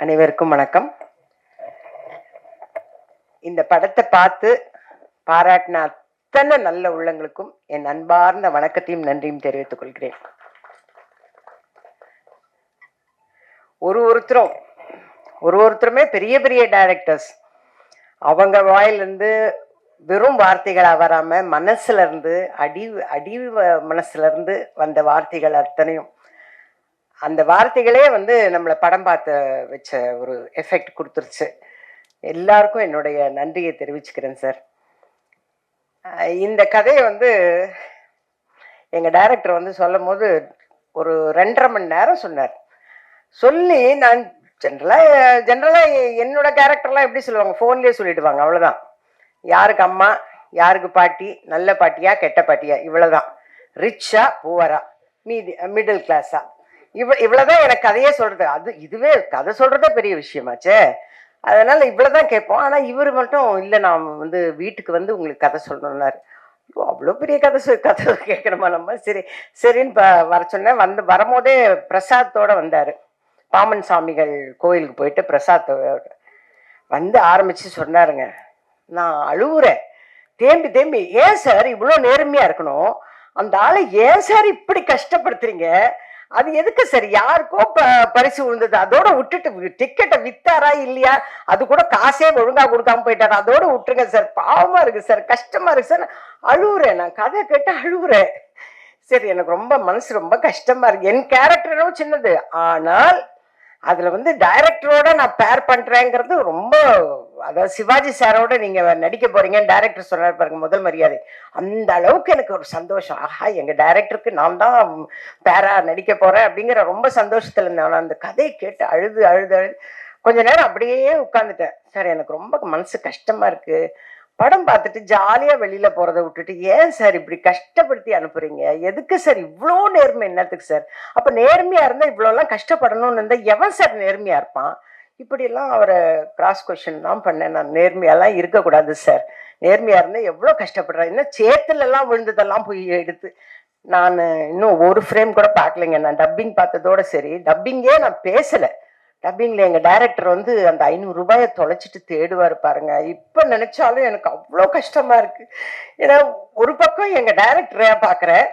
அனைவருக்கும் வணக்கம். இந்த படத்தை பார்த்து பாராட்டின அத்தனை நல்ல உள்ளங்களுக்கும் என் அன்பார்ந்த வணக்கத்தையும் நன்றியும் தெரிவித்துக் கொள்கிறேன். ஒருத்தருமே பெரிய பெரிய டைரக்டர்ஸ். அவங்க வாயிலிருந்து வெறும் வார்த்தைகளா வராம மனசுல இருந்து அடி மனசுல இருந்து வந்த வார்த்தைகள் அத்தனையும், அந்த வார்த்தைகளே நம்மளை படம் பார்த்து வச்ச ஒரு எஃபெக்ட் கொடுத்துருச்சு. எல்லாருக்கும் என்னுடைய நன்றியை தெரிவிச்சுக்கிறேன் சார். இந்த கதையை எங்கள் டைரக்டர் சொல்லும் போது ஒரு 2.5 மணி நேரம் சொன்னார். சொல்லி நான் ஜென்ரலாக என்னோட கேரக்டர்லாம் எப்படி சொல்லுவாங்க, ஃபோன்லேயே சொல்லிடுவாங்க, அவ்வளோதான். யாருக்கு அம்மா, யாருக்கு பாட்டி, நல்ல பாட்டியா கெட்ட பாட்டியா, இவ்வளோதான். ரிச்சா புவரா, மீதி மிடில் கிளாஸா, இவ்வளவுதான் எனக்கு கதையே சொல்றது. இதுவே கதை சொல்றதே பெரிய விஷயமாச்சே. அதனால இவ்வளவுதான் கேட்போம். ஆனா இவர் மட்டும் இல்லை, நான் வீட்டுக்கு உங்களுக்கு கதை சொல்லணும்னாரு. அவ்வளோ பெரிய கதை கேட்கணுமா நம்ம? சரின்னு வர சொன்னேன். வரும்போதே பிரசாத்தோட வந்தாரு. பாமன் சாமிகள் கோயிலுக்கு போயிட்டு பிரசாத்தோட ஆரம்பிச்சு சொன்னாருங்க, நான் அழுவுறேன் தேம்பி. ஏன் சார் இவ்வளோ நேர்மையா இருக்கணும்? அந்த ஆளை ஏன் சார் இப்படி கஷ்டப்படுத்துறீங்க? அது எதுக்கு சார்? யாருக்கோ பரிசு விழுந்தது, அதோட விட்டுட்டு டிக்கெட்டை வித்தாரா இல்லையா, அது கூட காசே ஒழுங்கா கொடுக்காம போயிட்டாரு, அதோட விட்டுருங்க சார். பாவமா இருக்கு சார், கஷ்டமா இருக்கு சார். அழுவுறேன், நான் கதை கேட்டு அழுவுறேன். சரி, எனக்கு மனசு ரொம்ப கஷ்டமா இருக்கு. என் கேரக்டரும் சின்னது, ஆனால் அதுல டைரக்டரோட நான் பேர் பண்றேங்கிறது ரொம்ப, அதாவது சிவாஜி சாரோட நீங்க நடிக்க போறீங்கன்னு டைரக்டர் சொன்னார் பாருங்க, முதல் மரியாதை. அந்த அளவுக்கு எனக்கு ஒரு சந்தோஷம். ஆஹா, எங்க டைரக்டருக்கு நான் தான் பேரா நடிக்க போறேன் அப்படிங்கிற ரொம்ப சந்தோஷத்துல இருந்தேன். அந்த கதையை கேட்டு அழுது கொஞ்ச நேரம் அப்படியே உட்கார்ந்துட்டேன். சார், எனக்கு ரொம்ப மனசு கஷ்டமா இருக்கு. படம் பார்த்துட்டு ஜாலியா வெளியில போறதை விட்டுட்டு ஏன் சார் இப்படி கஷ்டப்படுத்தி அனுப்புறீங்க? எதுக்கு சார் இவ்வளோ நேர்மை? என்னத்துக்கு சார்? அப்ப நேர்மையா இருந்தா இவ்வளோலாம் கஷ்டப்படணும்னு இருந்தா எவன் சார் நேர்மையா இருப்பான்? இப்படியெல்லாம் அவரை கிராஸ் கொஸ்டின் தான் பண்ணேன். நான் நேர்மையெல்லாம் இருக்கக்கூடாது சார், நேர்மையா இருந்தா எவ்வளோ கஷ்டப்படுறேன். இன்னும் சேத்துல எல்லாம் விழுந்ததெல்லாம் போய் எடுத்து நான் இன்னும் ஒரு ஃப்ரேம் கூட பார்க்கலைங்க. நான் டப்பிங் பார்த்ததோட சரி, டப்பிங்கே நான் பேசல. டப்பிங்ல எங்க டைரக்டர் அந்த 500 ரூபாயை தொலைச்சிட்டு தேடுவாரு பாருங்க. இப்ப நினைச்சாலும் எனக்கு அவ்வளோ கஷ்டமா இருக்கு. ஏன்னா ஒரு பக்கம் எங்க டைரக்டரை பாக்குறேன்,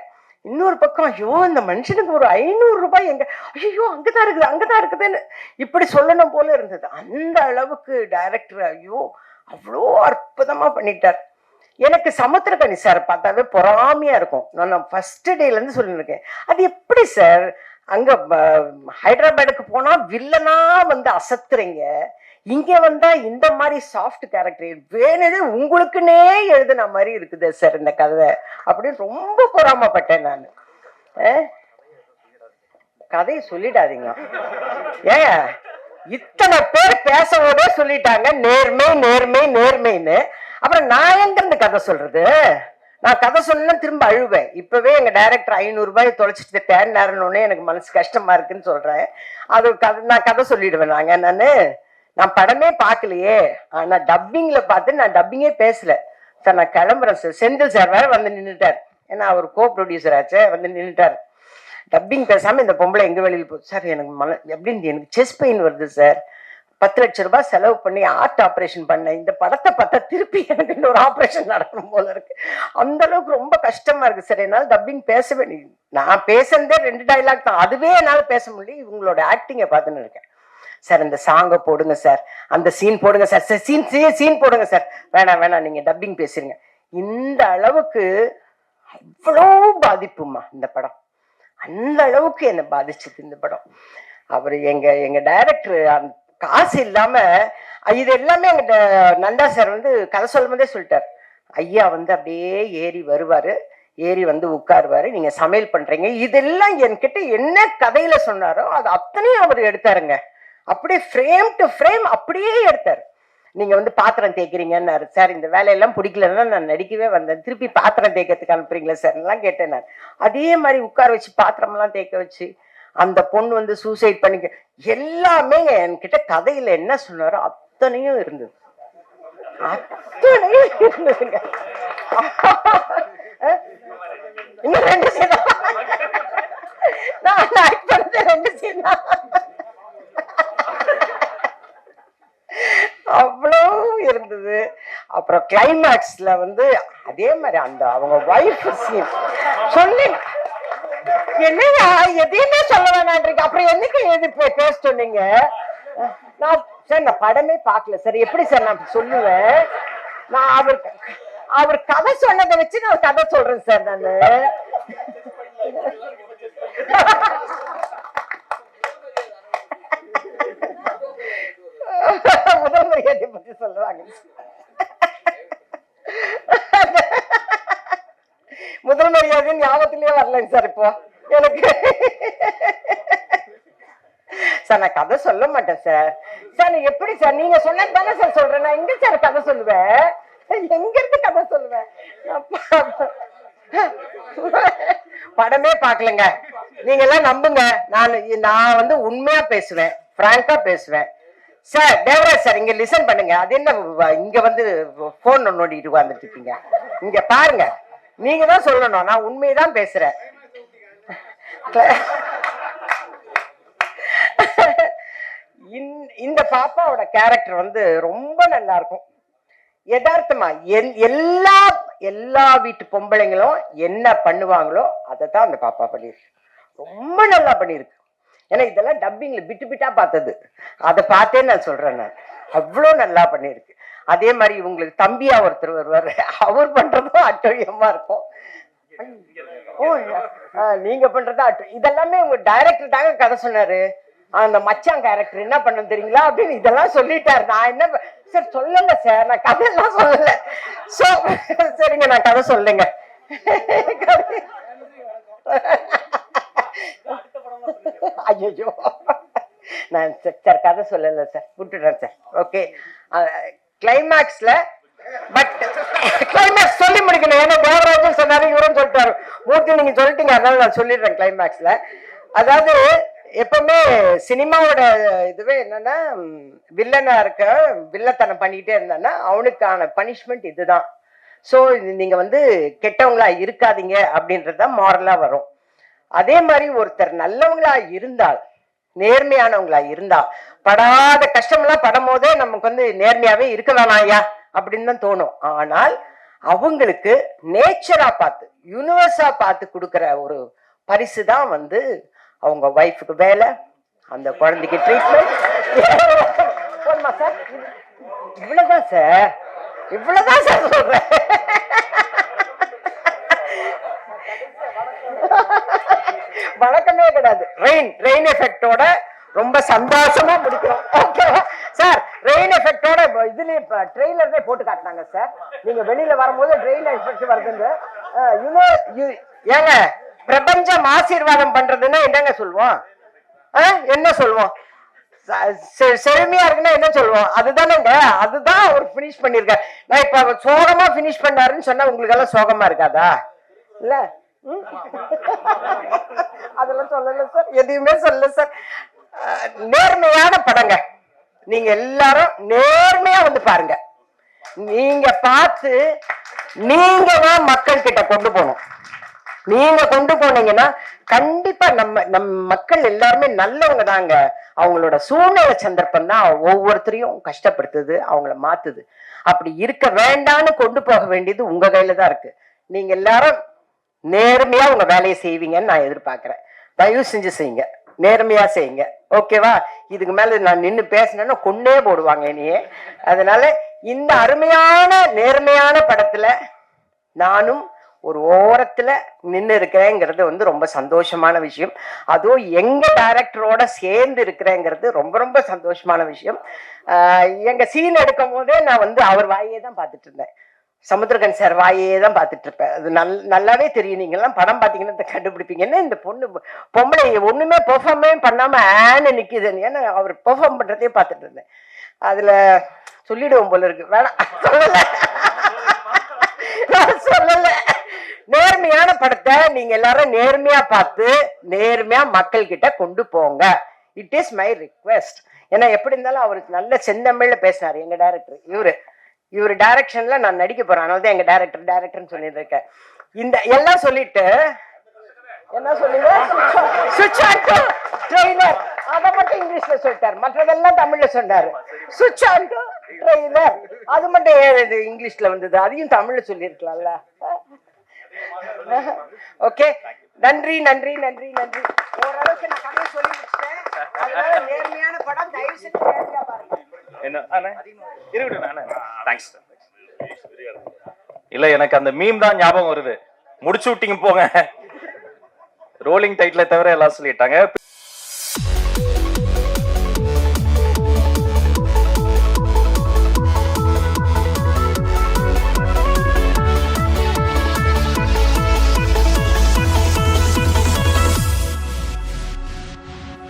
இன்னொரு பக்கம் ஐயோ இந்த மனுஷனுக்கு ஒரு 500 ரூபாய் எங்க, ஐயோ அங்கதான் இருக்குதுன்னு இப்படி சொல்லணும் போல இருந்தது. அந்த அளவுக்கு டைரக்டர் ஐயோ அவ்வளோ அற்புதமா பண்ணிட்டார். எனக்கு சமுத்திரக்கனி சார் பார்த்தாவே பொறாமையா இருக்கும். நான் ஃபர்ஸ்ட் டேல இருந்து சொல்லியிருக்கேன், அது எப்படி சார் அங்க ஹைதராபாத்துக்கு போனா வில்லனா அசத்துறீங்க, இங்க வந்தா இந்த மாதிரி சாஃப்ட் கேரக்டர் வேணுது, உங்களுக்குன்னே எழுதுன மாதிரி இருக்குது சார் இந்த கதை அப்படின்னு ரொம்ப பொறாமப்பட்டேன் நான். கதையை சொல்லிடாதீங்க. ஏங்க இத்தனை பேர் பேசவோட சொல்லிட்டாங்க நேர்மை நேர்மை நேர்மைன்னு, அப்புறம் நான் எங்க இருந்து கதை சொல்றது? நான் கதை சொன்னா திரும்ப அழுவேன். இப்பவே எங்க டைரக்டர் 500 ரூபாய் தொலைச்சிட்டு தேடினாருன்னு எனக்கு மனசு கஷ்டமா இருக்குன்னு சொல்றேன். அது நான் கதை சொல்லிடுவேன். நான் படமே பார்க்கலையே, ஆனா டப்பிங்ல பார்த்து நான் டப்பிங்கே பேசல சார். நான் கிளம்புறேன் சார். செந்தில் சார் வேற நின்றுட்டார், ஏன்னா அவர் கோ ப்ரொடியூசர் ஆச்சு, நின்றுட்டார். டப்பிங் பேசாம இந்த பொம்பளை எங்க வெளியில் போகுது சார், எனக்கு எப்படின்னு எனக்கு செஸ்ட் பெயின் வருது சார், 10 லட்சம் ரூபாய் செலவு பண்ணி ஆர்ட் ஆப்ரேஷன் பண்ணேன், இந்த படத்தை பார்த்தா திருப்பி எனக்கு இன்னொரு ஆப்ரேஷன் நடக்கணும் போல இருக்கு, அந்த அளவுக்கு ரொம்ப கஷ்டமா இருக்கு சார். என்னால் டப்பிங் பேசவே, நான் பேசுறதே 2 டைலாக் தான், அதுவே என்னால் பேச முடியும். இவங்களோட ஆக்டிங்கை பார்த்துன்னு இருக்கேன் சார். இந்த சாங்கை போடுங்க சார், அந்த சீன் போடுங்க சார், சீன் போடுங்க சார். வேணாம் நீங்க டப்பிங் பேசுறீங்க. இந்த அளவுக்கு அவ்வளோ பாதிப்புமா இந்த படம், அந்த அளவுக்கு என்னை பாதிச்சது இந்த படம். அவர் எங்க டைரக்டர் காசு இல்லாம இது எல்லாமே எங்கிட்ட நந்தா சார் கதை சொல்லும் போதே சொல்லிட்டார். ஐயா அப்படியே ஏறி வருவாரு, ஏறி உட்காருவாரு, நீங்க சமையல் பண்றீங்க, இதெல்லாம் என்கிட்ட என்ன கதையில சொன்னாரோ அது அத்தனையும் அவர் எடுத்தாருங்க. அப்படியே ஃப்ரேம் டு ஃப்ரேம் அப்படியே எடுத்தாரு. நீங்க பாத்திரம் தேய்க்கிறீங்கன்னாரு சார், இந்த வேலையெல்லாம் பிடிக்கலன்னா நான் நடிக்கவே வந்தேன், திருப்பி பாத்திரம் தேய்க்கிறதுக்கு அனுப்புறீங்களா சார் எல்லாம் கேட்டேன் நான். அதே மாதிரி உட்கார வச்சு பாத்திரம் எல்லாம் தேய்க்க வச்சு, அந்த பொண்ணு சூசைட் பண்ணிக்க, எல்லாமே என்கிட்ட கதையில என்ன சொன்னாரோ அத்தனையும் இருந்தது. அத்தனையும் இருந்ததுங்க. இன்னும் 2 சீன் நான் 2 சீன் அப்புறம் கிளைமேக்ஸ்ல வந்து அதே மாதிரி அந்த அவங்க ஒய்ஃப் சீன் சொல்லி என்னையா எதையுமே சொல்ல வேணான்றீங்க, அப்புறம் என்னைக்கு எது பேச சொன்னீங்க? நான் சார் நான் படமே பார்க்கல சார், எப்படி சார் நான் சொல்லுவேன்? நான் அவர் கதை சொன்னதை வச்சு நான் கதை சொல்றேன் சார். நானு முதல் மரியாதை பத்தி சொல்லுவாங்க. முதல் மரியாதை ஞாபகத்திலேயே வரலைங்க சார் இப்போ எனக்கு. சார் நான் கதை சொல்ல மாட்டேன் சார். சார் எப்படி சார் நீங்க சொன்னது தானே சார் சொல்றேன். நான் எங்க சார் கதை சொல்லுவேன்? எங்க இருந்து கதை சொல்லுவேன்? படமே பாக்கலங்க. நீங்க எல்லாம் நம்புங்க, நான் வந்து உண்மையா பேசுவேன், பிராங்கா பேசுவேன். சார் தேவராஜ் சார் இங்க லிசன் பண்ணுங்க. அது என்ன இங்க வந்து போன் நோண்டிட்டு உட்கார்ந்துட்டு இருக்கீங்க? இங்க பாருங்க, நீங்க தான் சொல்லணும், நான் உண்மையதான் பேசுறேன். இந்த பாப்பாவோட கேரக்டர் வந்து ரொம்ப நல்லா இருக்கும். யதார்த்தமா எல்லா வீட்டு பொம்பளைங்களும் என்ன பண்ணுவாங்களோ அதைத்தான் அந்த பாப்பா பண்ணிருக்கு. ரொம்ப நல்லா பண்ணிருக்கு. ஏன்னா இதெல்லாம் டப்பிங்ல பிட்டு பிட்டா பார்த்தது, அதை பார்த்தே நான் சொல்றேன். நான் அவ்வளோ நல்லா பண்ணிருக்கு. அதே மாதிரி இவங்களுக்கு தம்பியா ஒருத்தர் வருவாரு, அவர் பண்றதும் அட்டழியமா இருக்கும். நீங்க பண்றதா இதெல்லாமே உங்க டைரக்டர் தாங்க கதை சொன்னாரு. அந்த மச்சான் கேரக்டர் என்ன பண்ண தெரியுங்களா அப்படின்னு இதெல்லாம் சொல்லிட்டாரு. நான் என்ன சார் சொல்லல சார், நான் கதையெல்லாம் சொல்லல. சரிங்க நான் கதை சொல்லுங்க. ஐயோ நான் சார் கதை சொல்லல சார், விட்டுடுறேன் சார். ஓகே கிளைமேக்ஸ்ல பட் கிளைமேக்ஸ் சொல்லி முடிக்கணும். ஏன்னா தேவராஜன் சொன்னாரு, இவரும் சொல்லிட்டாரு, மூர்த்தி நீங்க சொல்லிட்டீங்க, அதனால நான் சொல்லிடுறேன். கிளைமேக்ஸ்ல அதாவது எப்பவுமே சினிமாவோட இதுவே என்னன்னா, வில்லனா இருக்க வில்லத்தனம் பண்ணிக்கிட்டே இருந்தான்னா அவனுக்கான பனிஷ்மெண்ட் இதுதான். ஸோ நீங்க வந்து கெட்டவங்களா இருக்காதீங்க அப்படின்றதுதான் மாரலா வரும். அதே மாதிரி ஒருத்தர் நல்லவங்களா இருந்தால், நேர்மையானவங்களா இருந்தா, படாத கஷ்டம்லாம் படும் போதே நமக்கு வந்து நேர்மையாவே இருக்க வேணாம் ஐயா அப்படின்னு தான் தோணும். ஆனால் அவங்களுக்கு நேச்சரா பார்த்து, யூனிவர்ஸா பார்த்து கொடுக்குற ஒரு பரிசு தான் வந்து அவங்க ஒய்ஃபுக்கு வேலை, அந்த குழந்தைக்கு ட்ரீட்மெண்ட். சார் இவ்வளவுதான் சார், இவ்வளவுதான் சார் சொல்றேன். வழக்கமே கிடையாது. ரெயின் எஃபெக்டோட ரொம்ப சந்தோஷமா முடிக்கிறோம். ஓகேவா சார்? ரெயின் எஃபெக்டோட இதுலயே ட்ரெய்லர்ல போட்டு காட்டினாங்க சார். நீங்க வெளியில வரும்போது ரெயின் எஃபெக்ட் வருதுன்னு. ஏங்க பிரபஞ்சம் ஆசீர்வாதம் பண்றதுன்னா என்னங்க சொல்லுவோம்? என்ன சொல்லுவோம்? செழுமையா இருக்குன்னா என்ன சொல்லுவோம்? அதுதானேங்க, அதுதான் அவர் பினிஷ் பண்ணிருக்காரு. நான் இப்ப சோகமா பினிஷ் பண்ணாருன்னு சொன்னா உங்களுக்கு எல்லாம் சோகமா இருக்காதா? இல்ல அதெல்லாம் சொல்லல சார், எதையுமே சொல்லல சார். நேர்மையான படங்க, நீங்க எல்லாரும் நேர்மையா வந்து பாருங்க. நீங்க பார்த்து நீங்க தான் மக்கள் கிட்ட கொண்டு போகணும். நீங்க கொண்டு போனீங்கன்னா கண்டிப்பா நம்ம மக்கள் எல்லாருமே நல்லவங்க தாங்க. அவங்களோட சூழ்நிலை சந்தர்ப்பம் தான் ஒவ்வொருத்தரையும் கஷ்டப்படுத்துது, அவங்கள மாத்துது. அப்படி இருக்க வேண்டான்னு கொண்டு போக வேண்டியது உங்க கையில தான் இருக்கு. நீங்க எல்லாரும் நேர்மையா உங்க வேலையை செய்வீங்கன்னு நான் எதிர்பார்க்கிறேன். தயவு செஞ்சு செய்யுங்க, நேர்மையா செய்யுங்க. ஓகேவா? இதுக்கு மேல நான் நின்று பேசினேன்னா கொன்னே போடுவாங்க என்னையே. அதனால இந்த அருமையான நேர்மையான படத்துல நானும் ஒரு ஓரத்துல நின்று இருக்கிறேங்கிறது வந்து ரொம்ப சந்தோஷமான விஷயம். அதுவும் எங்க டைரக்டரோட சேர்ந்து இருக்கிறேங்கிறது ரொம்ப ரொம்ப சந்தோஷமான விஷயம். எங்க சீன் எடுக்கும் போதே நான் வந்து அவர் வாயே தான் பார்த்துட்டு இருந்தேன். சமுத்திரகன் சார் வாயே தான் பார்த்துட்டு இருப்பேன். அது நல்லாவே தெரியும். நீங்க எல்லாம் படம் பார்த்தீங்கன்னா கண்டுபிடிப்பீங்க. என்ன இந்த பொம்பளை ஒண்ணுமே பெர்ஃபார்மே பண்ணாம ஆன்னு நிக்குதுன்னு. ஏன்னா அவர் பெர்ஃபார்ம் பண்றதே பார்த்துட்டு இருந்தேன். அதுல சொல்லிடுவோம் போல இருக்கு, வேணாம் சொல்லல. நேர்மையான படத்தை நீங்க எல்லாரும் நேர்மையா பார்த்து நேர்மையா மக்கள் கிட்ட கொண்டு போங்க. It is my request. ஏன்னா எப்படி இருந்தாலும் அவருக்கு நல்ல செந்தமிழ்ல பேசினாரு எங்க டைரக்டர். இவரு டைரக்ஷன்ல நான் நடிக்க போறேன், அதனாலதான் எங்க டைரக்டர்னு சொல்லிட்டு இருக்கேன். இந்த எல்லாம் சொல்லிட்டு என்ன சொல்லுங்க, ட்ரெய்லர் அதை மட்டும் இங்கிலீஷ்ல சொல்லிட்டாரு, மற்றதெல்லாம் தமிழ்ல சொன்னாரு. சுவிட்ச் ஆன் டு ட்ரைவர், அது மட்டும் ஏன் இங்கிலீஷ்ல வந்தது, அதையும் தமிழ்ல சொல்லியிருக்கலாம்ல. ஓகே, நன்றி நன்றி நன்றி நன்றி. ஓரளவுக்கு நான் கதையை சொல்லி முடிச்சிட்டேன். அதனால நேர்மையான படம், தயவு செஞ்சு நேர்மையா பாருங்க. இல்ல எனக்கு அந்த மீம் தான் ஞாபகம் வருது. முடிச்சு விட்டீங்க போங்க. ரோலிங் டைட்டில தவிர எல்லாம் சொல்லிட்டாங்க.